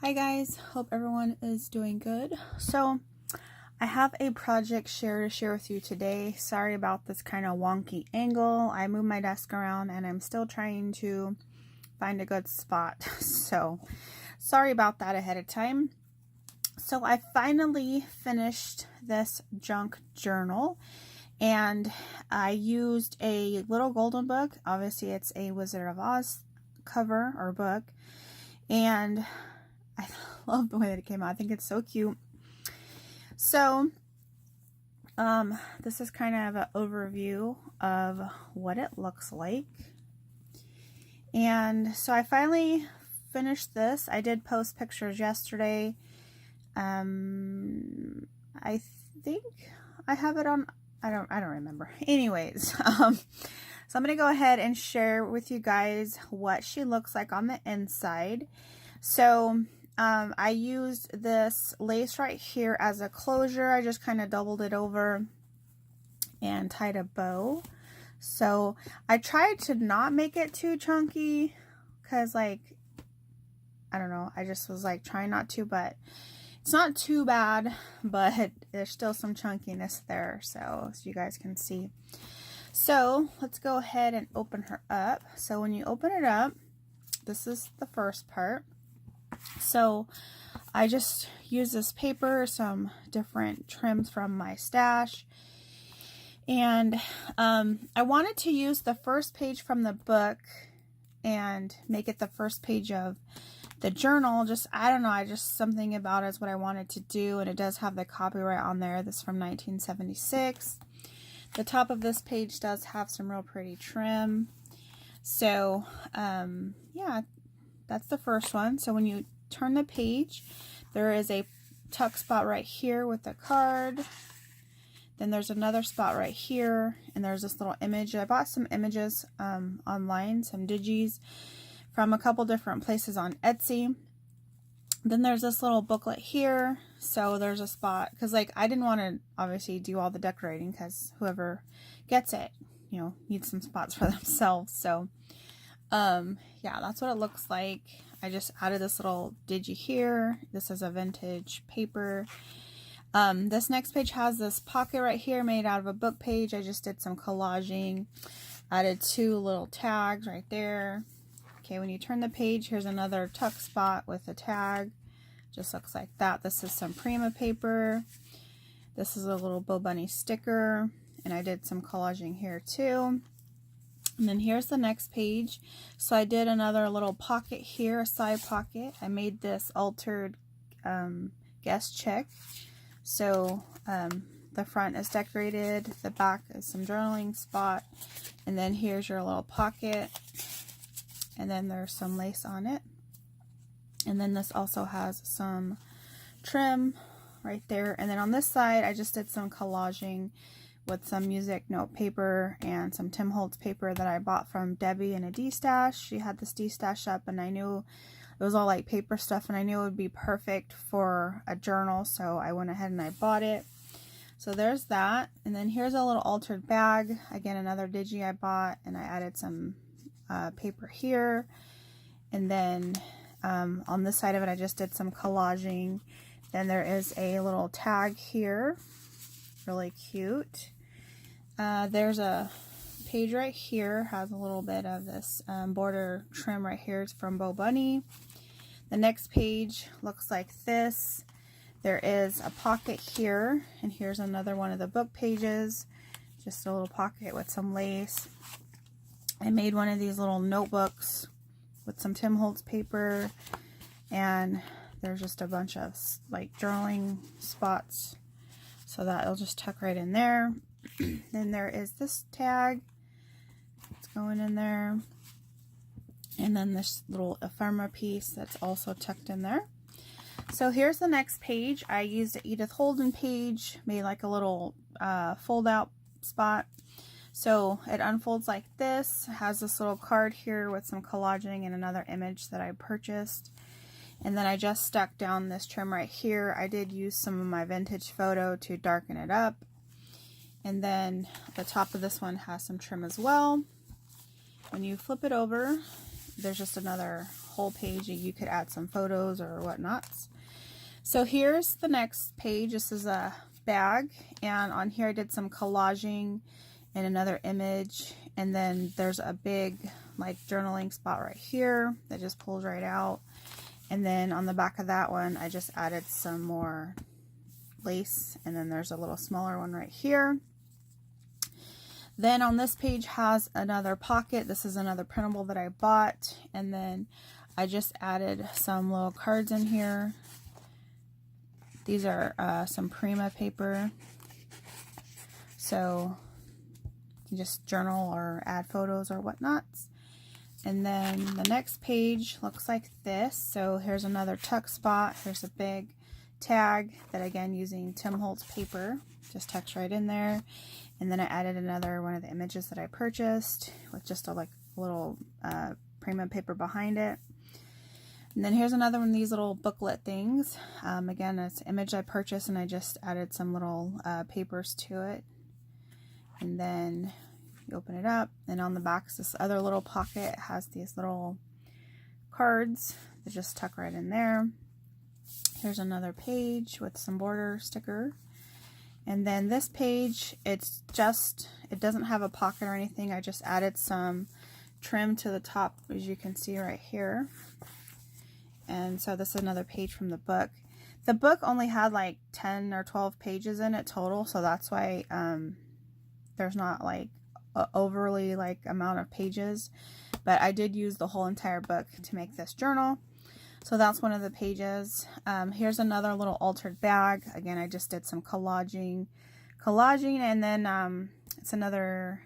Hi guys, hope everyone is doing good. So I have a project to share with you today. Sorry about this kind of wonky angle. I moved my desk around and I'm still trying to find a good spot. So sorry about that ahead of time. So I finally finished this junk journal and I used a little golden book. Obviously it's a Wizard of Oz cover or book, and I love the way that it came out. I think it's so cute. So, this is kind of an overview of what it looks like. And so I finally finished this. I did post pictures yesterday. I think I have it on, I don't remember. Anyways, so I'm going to go ahead and share with you guys what she looks like on the inside. So, I used this lace right here as a closure. I just kind of doubled it over and tied a bow. So I tried to not make it too chunky because, like, I don't know, I just was like trying not to, but it's not too bad, but there's still some chunkiness there, so as you guys can see. So let's go ahead and open her up. So when you open it up, this is the first part. So I just use this paper, some different trims from my stash, and I wanted to use the first page from the book and make it the first page of the journal. Just, I don't know, just something about it is what I wanted to do, and it does have the copyright on there. This is from 1976. The top of this page does have some real pretty trim. So yeah, that's the first one. So when you turn the page, there is a tuck spot right here with the card. Then there's another spot right here, and there's this little image. I bought some images online, some digis from a couple different places on Etsy. Then there's this little booklet here. So there's a spot, because like I didn't want to obviously do all the decorating because whoever gets it, you know, needs some spots for themselves. So yeah, that's what it looks like. I just added this little digi here. This is a vintage paper. This next page has this pocket right here made out of a book page. I just did some collaging, added two little tags right there. Okay, when you turn the page, here's another tuck spot with a tag. Just looks like that. This is some Prima paper. This is a little Bo Bunny sticker, and I did some collaging here too. And then here's the next page. So I did another little pocket here, a side pocket. I made this altered guest check. So the front is decorated, the back is some journaling spot, and then here's your little pocket, and then there's some lace on it. And then this also has some trim right there. And then on this side, I just did some collaging with some music note paper and some Tim Holtz paper that I bought from Debbie in a D-stash. She had this D-stash up, and I knew it was all like paper stuff, and I knew it would be perfect for a journal, so I went ahead and I bought it. So there's that. And then here's a little altered bag. Again, another digi I bought, and I added some paper here. And then on this side of it, I just did some collaging. Then there is a little tag here, really cute. There's a page right here, has a little bit of this border trim right here. It's from Bo Bunny. The next page looks like this. There is a pocket here, and here's another one of the book pages. Just a little pocket with some lace. I made one of these little notebooks with some Tim Holtz paper, and there's just a bunch of like journaling spots, so that it'll just tuck right in there. Then there is this tag. It's going in there. And then this little ephemera piece that's also tucked in there. So here's the next page. I used an Edith Holden page, made like a little fold out spot. So it unfolds like this. It has this little card here with some collaging and another image that I purchased. And then I just stuck down this trim right here. I did use some of my vintage photo to darken it up. And then the top of this one has some trim as well. When you flip it over, there's just another whole page. You could add some photos or whatnots. So here's the next page. This is a bag, and on here I did some collaging and another image, and then there's a big like journaling spot right here that just pulls right out, and then on the back of that one I just added some more lace, and then there's a little smaller one right here. Then on this page has another pocket. This is another printable that I bought, and then I just added some little cards in here. These are some Prima paper, so you can just journal or add photos or whatnots. And then the next page looks like this. So here's another tuck spot. Here's a big tag that, again, using Tim Holtz paper, just tucks right in there. And then I added another one of the images that I purchased with just a little Prima paper behind it. And then here's another one of these little booklet things. Again, it's an image I purchased, and I just added some little papers to it. And then you open it up, and on the back is this other little pocket. It has these little cards that just tuck right in there. Here's another page with some border sticker. And then this page, it doesn't have a pocket or anything. I just added some trim to the top, as you can see right here. And so this is another page from the book. The book only had like 10 or 12 pages in it total, so that's why there's not like an overly like amount of pages. But I did use the whole entire book to make this journal. So that's one of the pages. Here's another little altered bag. Again, I just did some collaging, and then it's another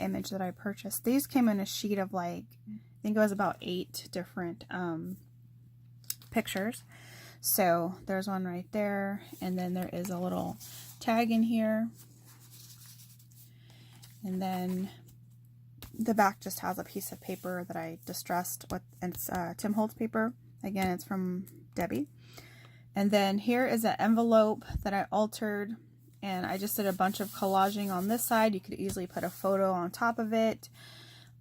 image that I purchased. These came in a sheet of like, I think it was about 8 different pictures. So there's one right there, and then there is a little tag in here, and then the back just has a piece of paper that I distressed with, and it's Tim Holtz paper. Again, it's from Debbie. And then here is an envelope that I altered, and I just did a bunch of collaging on this side. You could easily put a photo on top of it,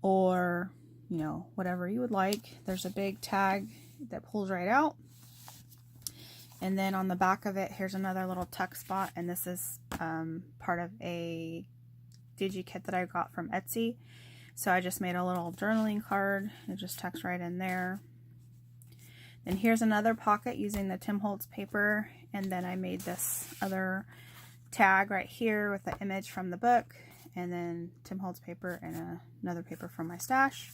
or you know, whatever you would like. There's a big tag that pulls right out. And then on the back of it, here's another little tuck spot, and this is part of a digi kit that I got from Etsy. So I just made a little journaling card. It just tucks right in there. Then here's another pocket using the Tim Holtz paper, and then I made this other tag right here with the image from the book, and then Tim Holtz paper and another paper from my stash.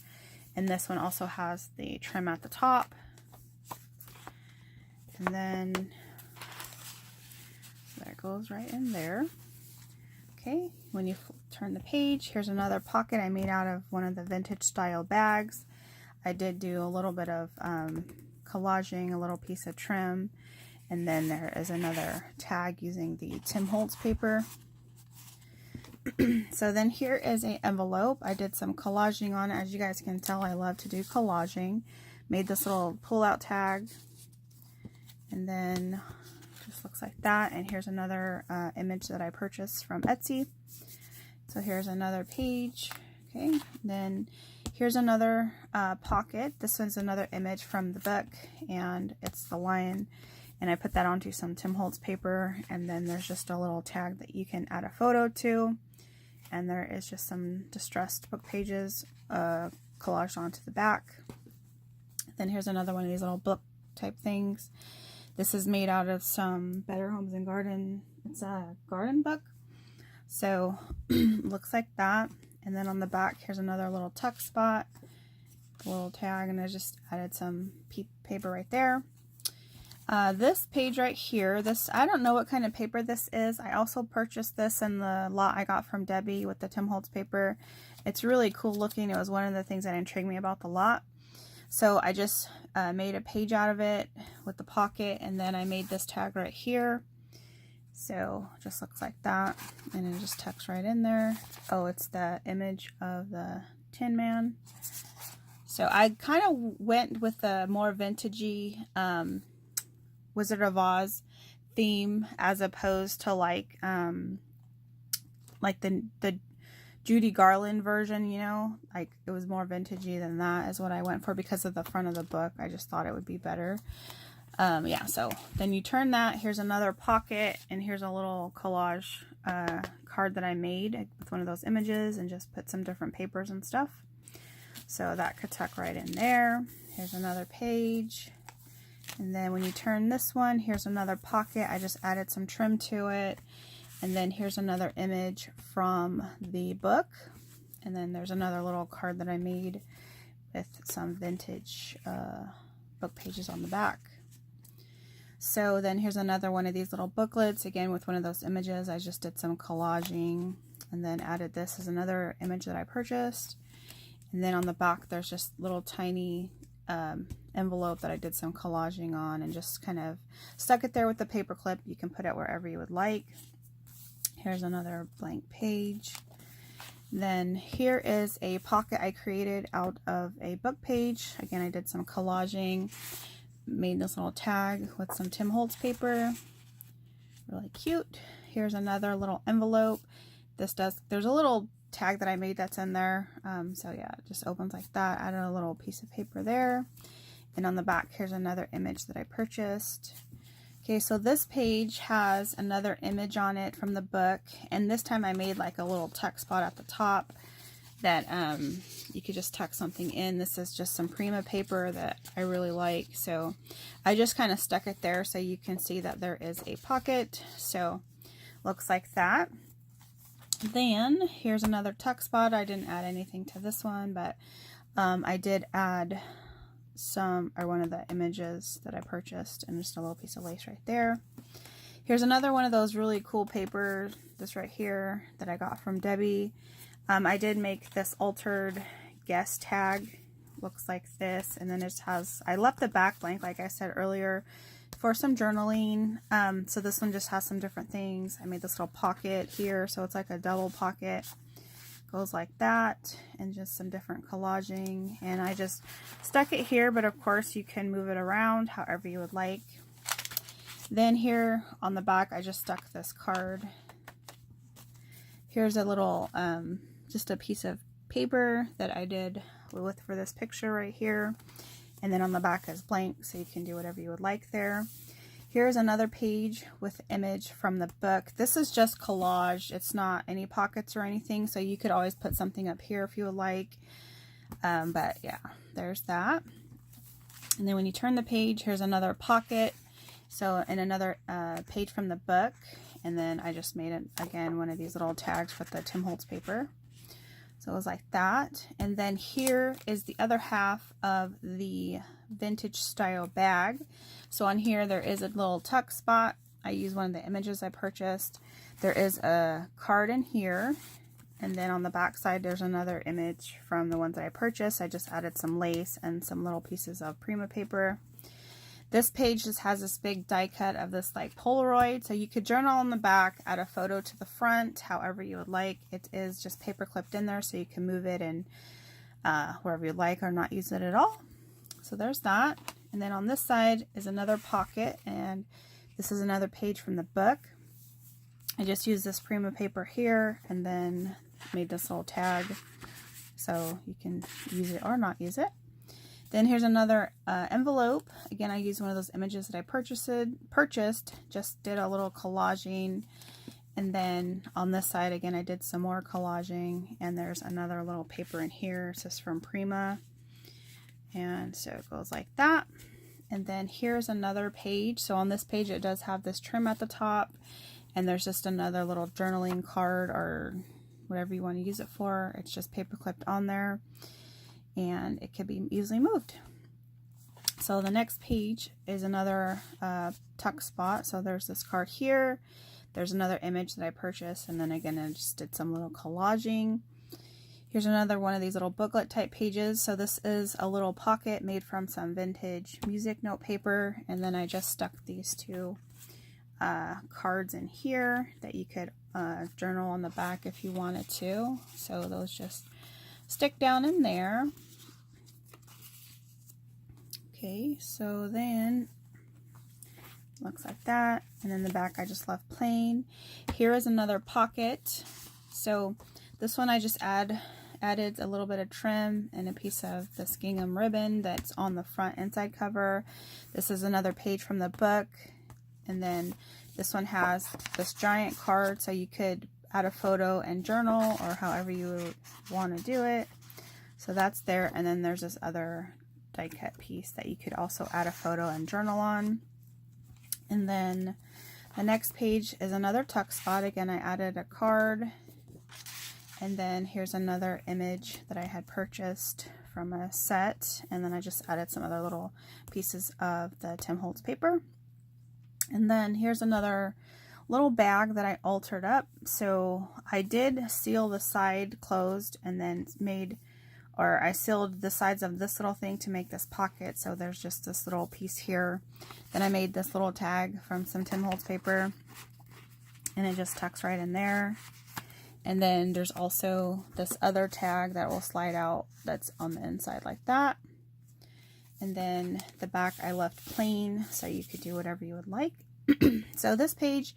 And this one also has the trim at the top. And then that goes right in there. Okay, when you turn the page, here's another pocket I made out of one of the vintage style bags. I did do a little bit of collaging, a little piece of trim, and then there is another tag using the Tim Holtz paper. So then here is an envelope. I did some collaging on it. As you guys can tell, I love to do collaging. Made this little pull-out tag, and then just looks like that. And here's another image that I purchased from Etsy. So here's another page. Okay, then here's another pocket. This one's another image from the book, and it's the lion. And I put that onto some Tim Holtz paper, and then there's just a little tag that you can add a photo to. And there is just some distressed book pages collaged onto the back. Then here's another one of these little book type things. This is made out of some Better Homes and Garden. It's a garden book. So looks like that. And then on the back, here's another little tuck spot, a little tag, and I just added some paper right there. This page right here, I don't know what kind of paper this is. I also purchased this in the lot I got from Debbie with the Tim Holtz paper. It's really cool looking. It was one of the things that intrigued me about the lot. So I just made a page out of it with the pocket, and then I made this tag right here. So it just looks like that, and it just tucks right in there. Oh, it's the image of the Tin Man. So I kind of went with a more vintagey Wizard of Oz theme, as opposed to like the Judy Garland version, you know, like it was more vintagey than that is what I went for because of the front of the book. I just thought it would be better. Yeah, so then you turn that. Here's another pocket, and here's a little collage card that I made with one of those images and just put some different papers and stuff. So that could tuck right in there. Here's another page. And then when you turn this one, here's another pocket. I just added some trim to it. And then here's another image from the book. And then there's another little card that I made with some vintage book pages on the back. So then here's another one of these little booklets, again with one of those images. I just did some collaging and then added this as another image that I purchased. And then on the back there's just little tiny envelope that I did some collaging on and just kind of stuck it there with the paper clip. You can put it wherever you would like. Here's another blank page. Then here is a pocket I created out of a book page. Again, I did some collaging, made this little tag with some Tim Holtz paper. Really cute. Here's another little envelope. There's a little tag that I made that's in there. So yeah, it just opens like that. Added a little piece of paper there. And on the back, here's another image that I purchased. Okay, so this page has another image on it from the book. And this time I made like a little tuck spot at the top that you could just tuck something in. This is just some Prima paper that I really like. So I just kind of stuck it there so you can see that there is a pocket. So looks like that. Then here's another tuck spot. I didn't add anything to this one, but I did add one of the images that I purchased and just a little piece of lace right there. Here's another one of those really cool papers, this right here, that I got from Debbie. I did make this altered guest tag. Looks like this, and then it has, I left the back blank like I said earlier for some journaling. So this one just has some different things. I made this little pocket here, so it's like a double pocket. Goes like that, and just some different collaging. And I just stuck it here, but of course you can move it around however you would like. Then here on the back, I just stuck this card. Here's a little, just a piece of paper that I did for this picture right here. And then on the back is blank, so you can do whatever you would like there. Here's another page with image from the book. This is just collage. It's not any pockets or anything, so you could always put something up here if you would like. But yeah, there's that. And then when you turn the page, here's another pocket. So, and another page from the book. And then I just made it, again, one of these little tags with the Tim Holtz paper. So it was like that. And then here is the other half of the vintage style bag. So on here there is a little tuck spot. I used one of the images I purchased. There is a card in here. And then on the back side there's another image from the ones that I purchased. I just added some lace and some little pieces of Prima paper. This page just has this big die cut of this like Polaroid, so you could journal on the back, add a photo to the front, however you would like. It is just paper clipped in there, so you can move it and wherever you like or not use it at all. So there's that. And then on this side is another pocket, and this is another page from the book. I just used this Prima paper here and then made this little tag so you can use it or not use it. Then here's another envelope. Again, I used one of those images that I purchased, just did a little collaging. And then on this side, again, I did some more collaging. And there's another little paper in here. This is from Prima. And so it goes like that. And then here's another page. So on this page, it does have this trim at the top. And there's just another little journaling card or whatever you want to use it for. It's just paper clipped on there. And it can be easily moved. So the next page is another tuck spot. So there's this card here. There's another image that I purchased, and then again I just did some little collaging. Here's another one of these little booklet type pages. So this is a little pocket made from some vintage music note paper, and then I just stuck these two cards in here that you could journal on the back if you wanted to. So those just stick down in there. Okay, so then looks like that, and then the back I just left plain. Here is another pocket. So This one I just added a little bit of trim and a piece of this gingham ribbon that's on the front inside cover. This is another page from the book. And then this one has this giant card, so you could add a photo and journal, or however you would want to do it. So that's there. And then there's this other die cut piece that you could also add a photo and journal on. And then the next page is another tuck spot. Again, I added a card. And then here's another image that I had purchased from a set. And then I just added some other little pieces of the Tim Holtz paper. And then here's another little bag that I altered up. So I did seal the side closed and then I sealed the sides of this little thing to make this pocket. So there's just this little piece here. Then I made this little tag from some Tim Holtz paper, and it just tucks right in there. And then there's also this other tag that will slide out that's on the inside like that. And then the back I left plain, so you could do whatever you would like. So this page,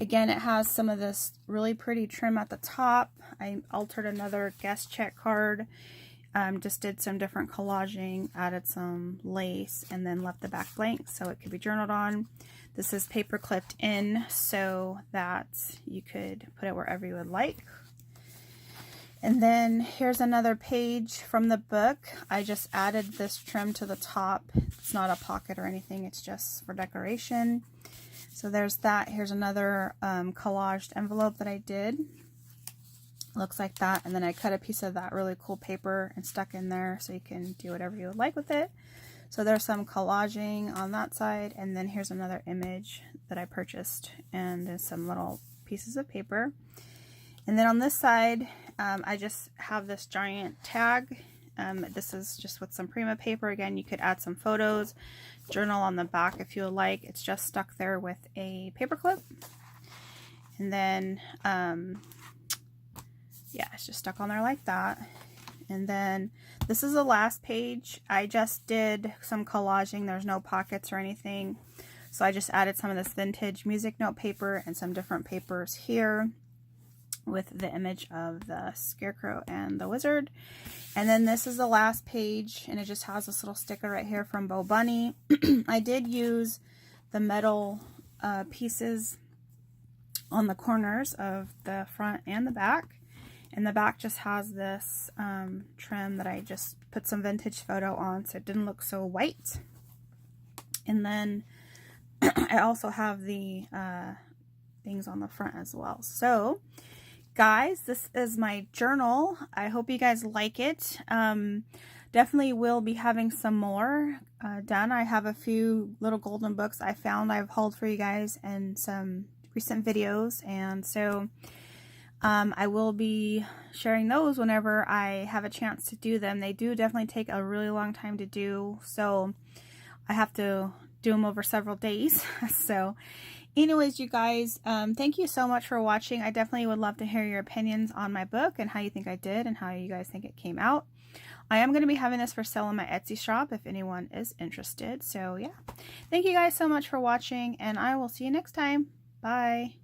again, it has some of this really pretty trim at the top. I altered another guest check card, just did some different collaging, added some lace, and then left the back blank so it could be journaled on. This is paper clipped in so that you could put it wherever you would like. And then here's another page from the book. I just added this trim to the top. It's not a pocket or anything, it's just for decoration. So there's that. Here's another collaged envelope that I did. Looks like that. And then I cut a piece of that really cool paper and stuck in there so you can do whatever you would like with it. So there's some collaging on that side. And then here's another image that I purchased, and there's some little pieces of paper. And then on this side, I just have this giant tag. This is just with some Prima paper. Again, you could add some photos, journal on the back if you would like. It's just stuck there with a paper clip. And then, yeah, it's just stuck on there like that. And then this is the last page. I just did some collaging. There's no pockets or anything. So I just added some of this vintage music note paper and some different papers here with the image of the scarecrow and the wizard. And then this is the last page, and it just has this little sticker right here from Bo Bunny. I did use the metal pieces on the corners of the front and the back. And the back just has this trim that I just put some vintage photo on so it didn't look so white. And then I also have the things on the front as well. So guys, this is my journal. I hope you guys like it. Definitely will be having some more done. I have a few little golden books I found I've hauled for you guys in some recent videos, and so I will be sharing those whenever I have a chance to do them. They do definitely take a really long time to do, so I have to do them over several days. So anyways, you guys, thank you so much for watching. I definitely would love to hear your opinions on my book and how you think I did and how you guys think it came out. I am going to be having this for sale on my Etsy shop if anyone is interested. So yeah, thank you guys so much for watching, and I will see you next time. Bye.